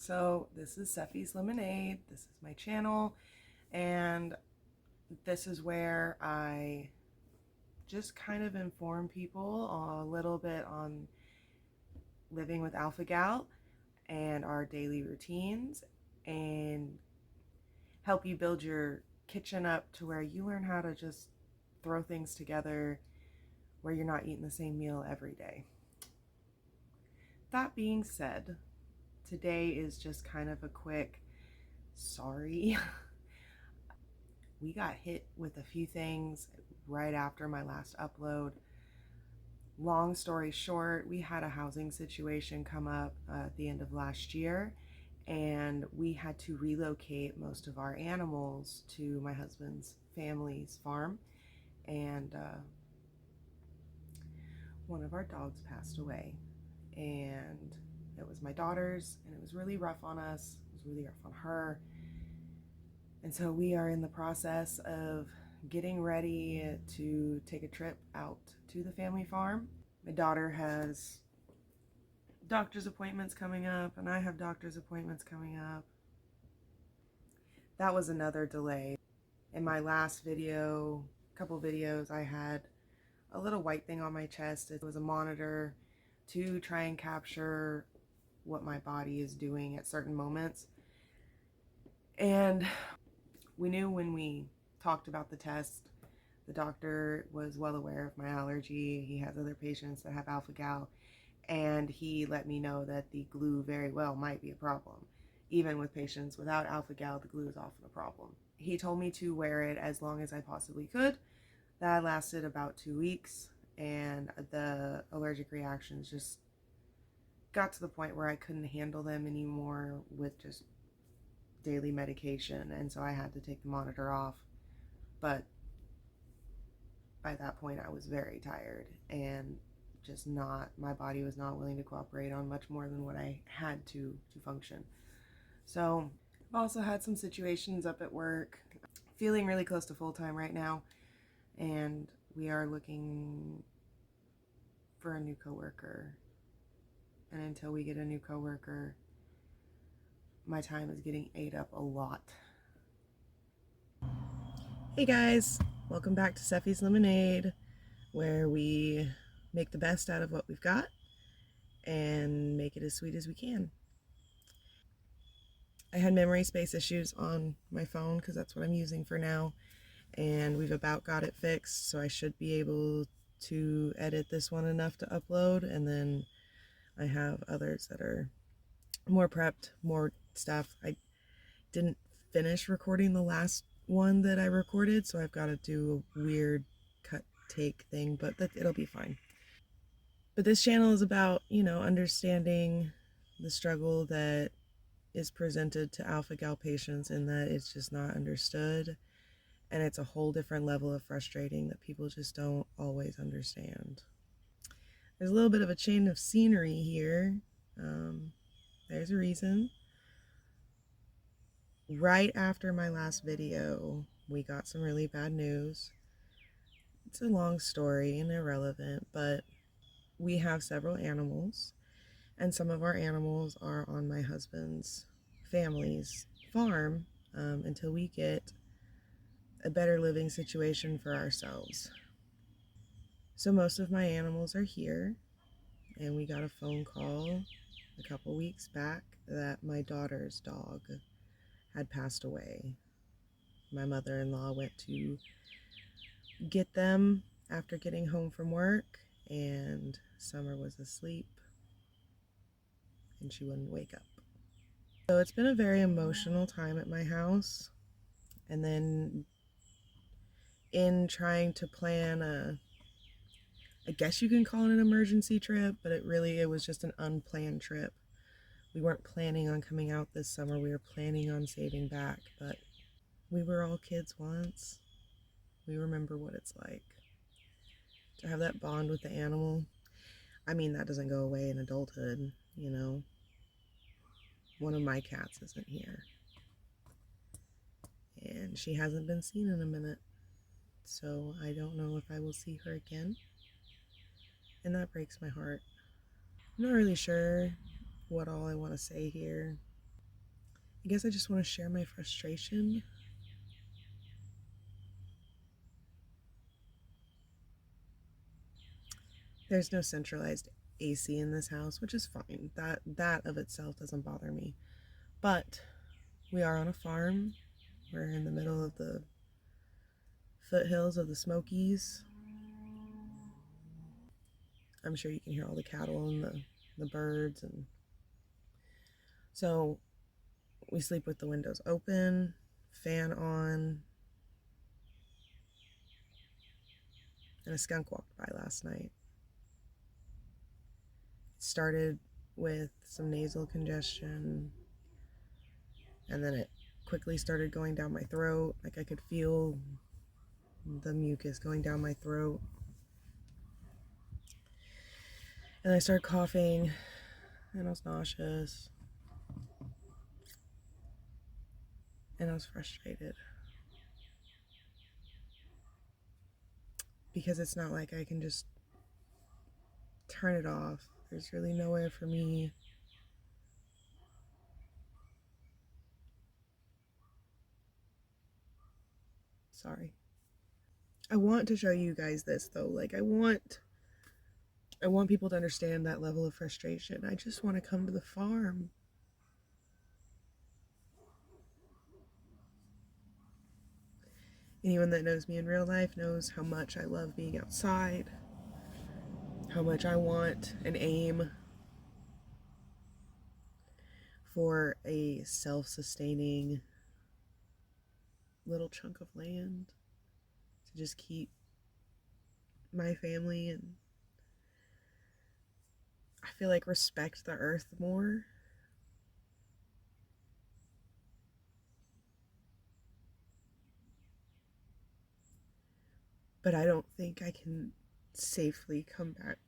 So this is Seffi's Lemonade. This is my channel, and this is where I just kind of inform people a little bit on living with alpha-gal and our daily routines, and help you build your kitchen up to where you learn how to just throw things together where you're not eating the same meal every day. That being said, today is just kind of a quick sorry. We got hit with a few things right after my last upload. Long story short, we had a housing situation come up at the end of last year, and we had to relocate most of our animals to my husband's family's farm, and one of our dogs passed away, and it was my daughter's, and it was really rough on us. It was really rough on her. And so we are in the process of getting ready to take a trip out to the family farm. My daughter has doctor's appointments coming up, and I have doctor's appointments coming up. That was another delay. In my last video, couple videos, I had a little white thing on my chest. It was a monitor to try and capture what my body is doing at certain moments. And we knew when we talked about the test, the doctor was well aware of my allergy. He has other patients that have alpha-gal, and he let me know that the glue very well might be a problem. Even with patients without alpha-gal, the glue is often a problem. He told me to wear it as long as I possibly could. That lasted about 2 weeks, and the allergic reactions just got to the point where I couldn't handle them anymore with just daily medication, and so I had to take the monitor off. But by that point I was very tired and just not, my body was not willing to cooperate on much more than what I had to function. So I've also had some situations up at work, feeling really close to full-time right now, and we are looking for a new coworker, and until we get a new coworker, my time is getting ate up a lot. Hey guys, welcome back to Seffi's Lemonade, where we make the best out of what we've got and make it as sweet as we can. I had memory space issues on my phone because that's what I'm using for now, and we've about got it fixed, so I should be able to edit this one enough to upload, and then I have others that are more prepped, more stuff. I didn't finish recording the last one that I recorded, so I've got to do a weird cut take thing, but it'll be fine. But this channel is about, understanding the struggle that is presented to alpha-gal patients, and that it's just not understood, and it's a whole different level of frustrating that people just don't always understand. There's a little bit of a change of scenery here. There's a reason. Right after my last video, we got some really bad news. It's a long story and irrelevant, but we have several animals, and some of our animals are on my husband's family's farm until we get a better living situation for ourselves. So most of my animals are here, and we got a phone call a couple weeks back that my daughter's dog had passed away. My mother-in-law went to get them after getting home from work, and Summer was asleep and she wouldn't wake up. So it's been a very emotional time at my house, and then in trying to plan I guess you can call it an emergency trip, but it was just an unplanned trip. We weren't planning on coming out this summer. We were planning on saving back, but we were all kids once. We remember what it's like to have that bond with the animal. I mean, that doesn't go away in adulthood, One of my cats isn't here, and she hasn't been seen in a minute, so I don't know if I will see her again, and that breaks my heart. I'm not really sure what all I want to say here. I guess I just want to share my frustration. There's no centralized AC in this house, which is fine. That of itself doesn't bother me. But we are on a farm. We're in the middle of the foothills of the Smokies. I'm sure you can hear all the cattle and the birds. And so we sleep with the windows open, fan on, and a skunk walked by last night. It started with some nasal congestion, and then it quickly started going down my throat. Like I could feel the mucus going down my throat. And I started coughing, and I was nauseous, and I was frustrated. Because it's not like I can just turn it off. There's really nowhere for me sorry. I want to show you guys this though. Like I want people to understand that level of frustration. I just want to come to the farm. Anyone that knows me in real life knows how much I love being outside, how much I want and aim for a self-sustaining little chunk of land to just keep my family and I feel like respect the earth more. But I don't think I can safely come back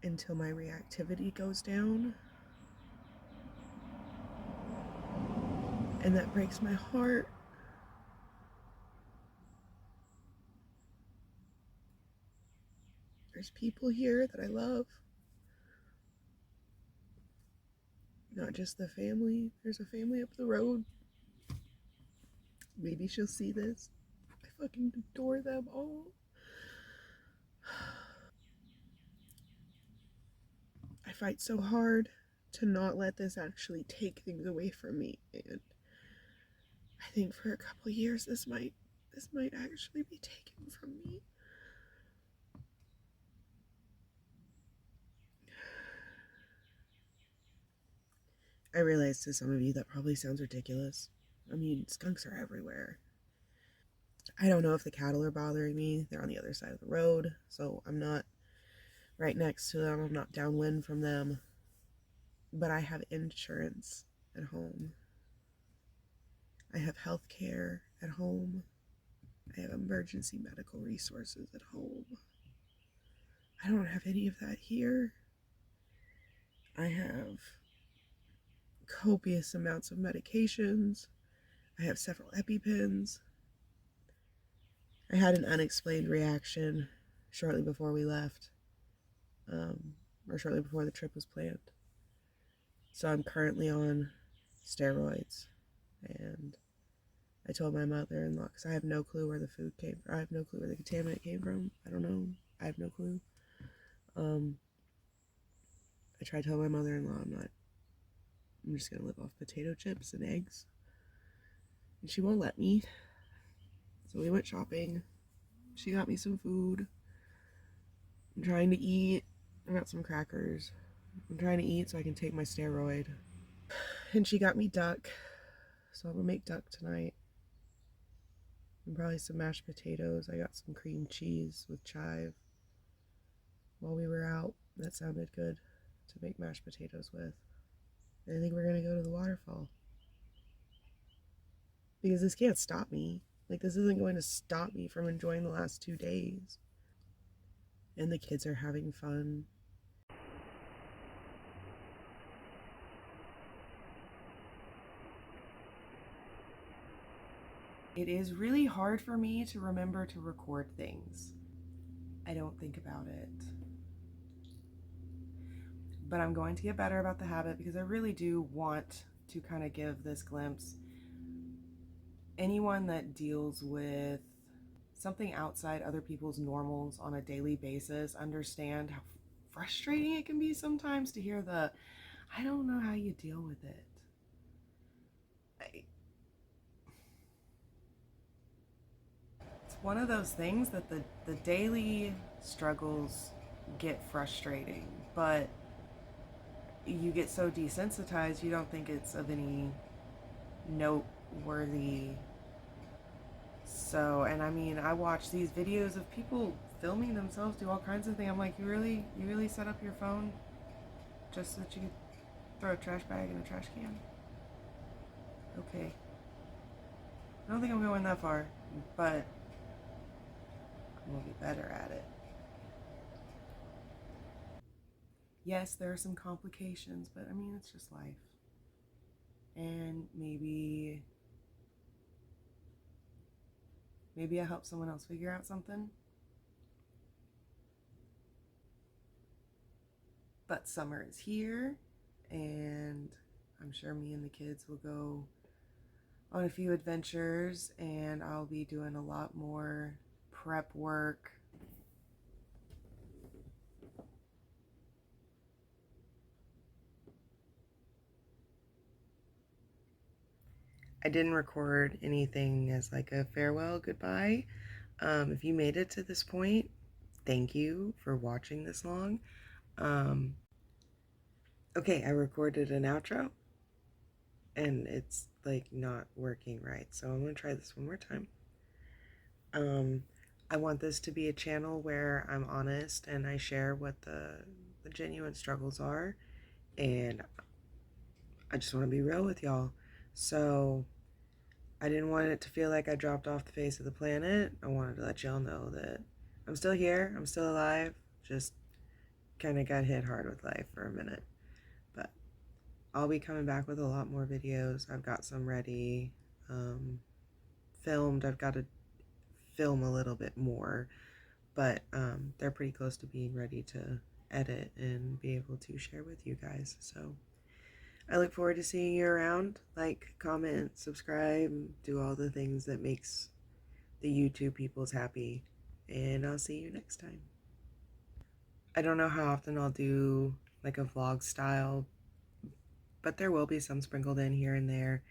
until my reactivity goes down. And that breaks my heart. There's people here that I love. Not just the family. There's a family up the road. Maybe she'll see this. I fucking adore them all. I fight so hard to not let this actually take things away from me. And I think for a couple years this might actually be taken from me. I realize to some of you that probably sounds ridiculous. I mean, skunks are everywhere. I don't know if the cattle are bothering me. They're on the other side of the road, so I'm not right next to them. I'm not downwind from them. But I have insurance at home. I have health care at home. I have emergency medical resources at home. I don't have any of that here. I have copious amounts of medications. I have several EpiPens. I had an unexplained reaction shortly before we left, or shortly before the trip was planned. So I'm currently on steroids, and I told my mother-in-law, because I have no clue where the food came from. I have no clue where the contaminant came from. I don't know. I have no clue. I tried to tell my mother-in-law I'm just going to live off potato chips and eggs. And she won't let me. So we went shopping. She got me some food. I'm trying to eat. I got some crackers. I'm trying to eat so I can take my steroid. And she got me duck. So I'm going to make duck tonight. And probably some mashed potatoes. I got some cream cheese with chive while we were out. That sounded good to make mashed potatoes with. And I think we're going to go to the waterfall. Because this can't stop me. Like, this isn't going to stop me from enjoying the last 2 days. And the kids are having fun. It is really hard for me to remember to record things. I don't think about it. but I'm going to get better about the habit because I really do want to kind of give this glimpse. Anyone that deals with something outside other people's normals on a daily basis understand how frustrating it can be sometimes to hear the, I don't know how you deal with it. It's one of those things that the daily struggles get frustrating, but you get so desensitized you don't think it's of any noteworthy. So, and I mean, I watch these videos of people filming themselves do all kinds of things. I'm like, you really set up your phone just so that you could throw a trash bag in a trash can? Okay. I don't think I'm going that far, but I'm gonna be better at it. Yes, there are some complications, but I mean, it's just life. And maybe I help someone else figure out something. But summer is here, and I'm sure me and the kids will go on a few adventures, and I'll be doing a lot more prep work. I didn't record anything as like a farewell goodbye. If you made it to this point, thank you for watching this long. Okay, I recorded an outro and it's like not working right, so I'm gonna try this one more time. I want this to be a channel where I'm honest and I share what the genuine struggles are, and I just want to be real with y'all. So I didn't want it to feel like I dropped off the face of the planet. I wanted to let y'all know that I'm still here, I'm still alive, just kind of got hit hard with life for a minute. But I'll be coming back with a lot more videos. I've got some ready, filmed. I've got to film a little bit more, but they're pretty close to being ready to edit and be able to share with you guys. So I look forward to seeing you around. Like, comment, subscribe, do all the things that makes the YouTube peoples happy, and I'll see you next time. I don't know how often I'll do like a vlog style, but there will be some sprinkled in here and there.